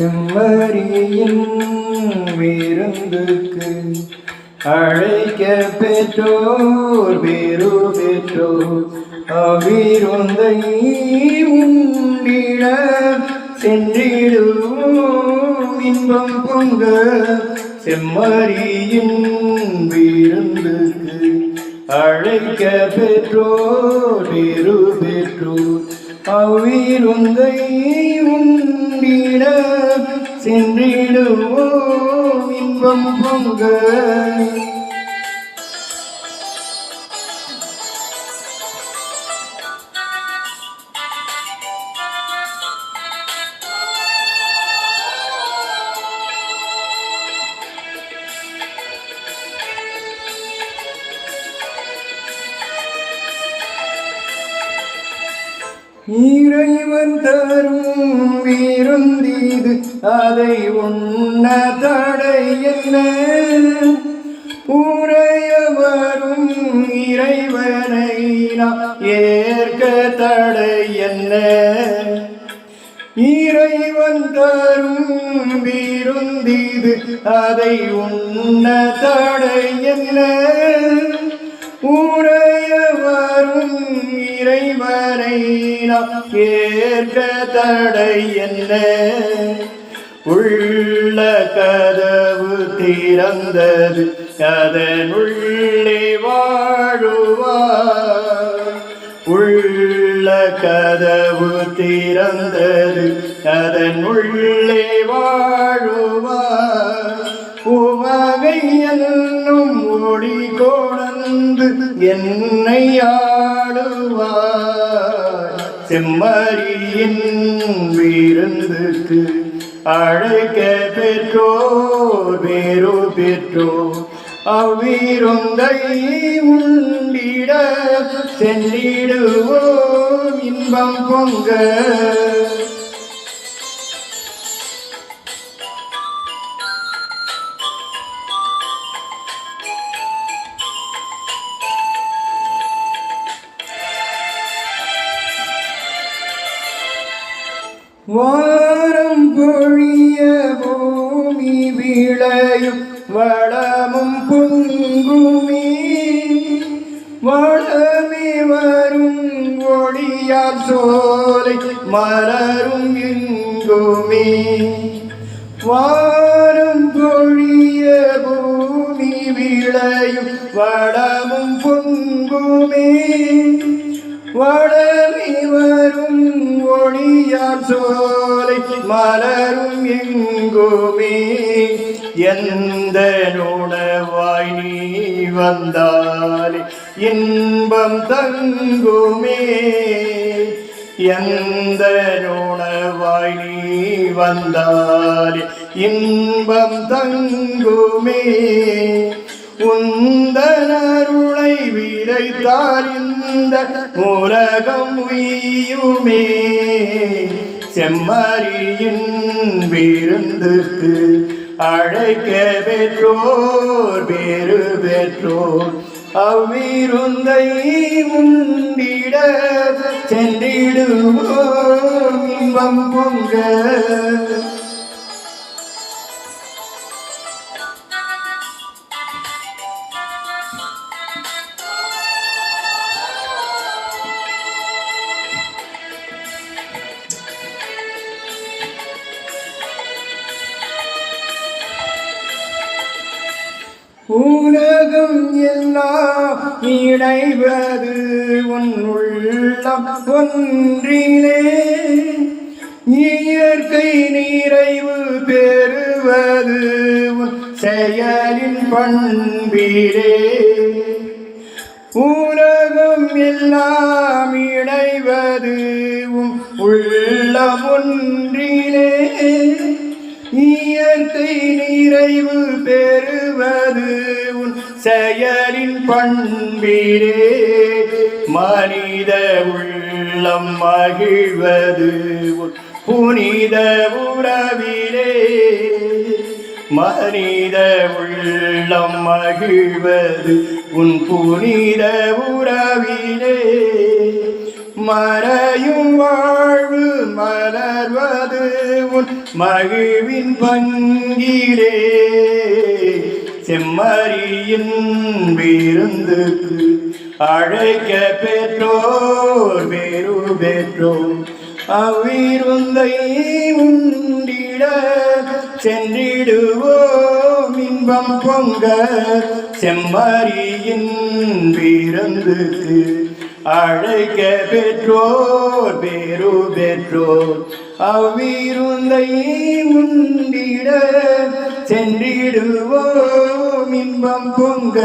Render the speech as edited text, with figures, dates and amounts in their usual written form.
செம்மறியின் விருந்துக்கு அழைக்க பெற்றோர் வேறு பெற்றோர் அவ்விருந்தை உண்டிட சென்றிடுவோம் இன்பம் பொங்க. செம்மறியின் விருந்துக்கு அழைக்க பெற்றோர் வேறு பெற்றோர் அவ்விருந்தை உண்டிட சென்றிடுவோம் இன்பம் பொங்க. இறைவன் தரும் விருந்திது அதை உண்ண தடை என்ன? உரைய வரும் இறைவனை ஏற்க தடை என்ன? இறைவன் தரும் விருந்திது அதை உண்ண தடை என்ன? உரைய வரும் இறைவனை ஏற்க தடை என்ன? உள்ள கதவு திறந்தது அதனுள்ளே வாழுவார். உள்ள கதவு திறந்தது அதனுள்ளே வாழுவார். உவகை என்னும் ஒளி கொணர்ந்து என்னை ஆளுவார். செம்மறியின் விருந்துக்கு அழைக்க பெற்றோர் வேறு பெற்றோர் அவ்விருந்தை உண்டிட சென்றிடுவோம் இன்பம் பொங்க. வாரம் பொழிய பூமி விளையும் வளமும் பொங்குமே. வளமே வரும் ஒளியால் சோலை மலரும் எங்குமே. வாரம் பொழிய பூமி விளையும் வளமும் பொங்குமே. வளமே வரும் ஒளியால் சோலை மலரும் எங்குமே. எந்த உணவாய் நீ வந்தாலே இன்பம் தங்குமே. எந்த உணவாய் நீ வந்தாலே இன்பம் தங்குமே. உந்தனருளை விதைத்தார் இந்த உலகம் உய்யுமே. செம்மறியின் விருந்துக்கு அழைக்க பெற்றோர் வேறு பெற்றோர் அவ்விருந்தை உண்டிட சென்றிடுவோம் இன்பம் பொங்க. உலகம் எல்லாம் இணைவது உன் உள்ளம் ஒன்றிலே. இயற்கை நிறைவு பெறுவது உன் செயலின் பண்பிலே. உலகம் எல்லாம் இணைவது உன் உள்ளம் ஒன்றிலே. இயற்கை நிறைவு பெறுவது உன் செயலின் பண்பிலே. மனித உள்ளம் மகிழ்வது உன் புனித உறவிலே. மனித உள்ளம் மகிழ்வது உன் புனித உறவிலே. மறையும் வாழ்வு மலர்வது உன் மகிழ்வின் பங்கிலே செம்மறியின் விருந்துக்கு அழைக்க பெற்றோர் வேறு பெற்றோர் அவ்விருந்தை உண்டிட சென்றிடுவோம் இன்பம் பொங்க செம்மறியின் விருந்துக்கு அழைக்க பெற்றோர் வேறு பெற்றோர் அவ்விருந்தை உண்டிட சென்றிடுவோம் இன்பம் பொங்க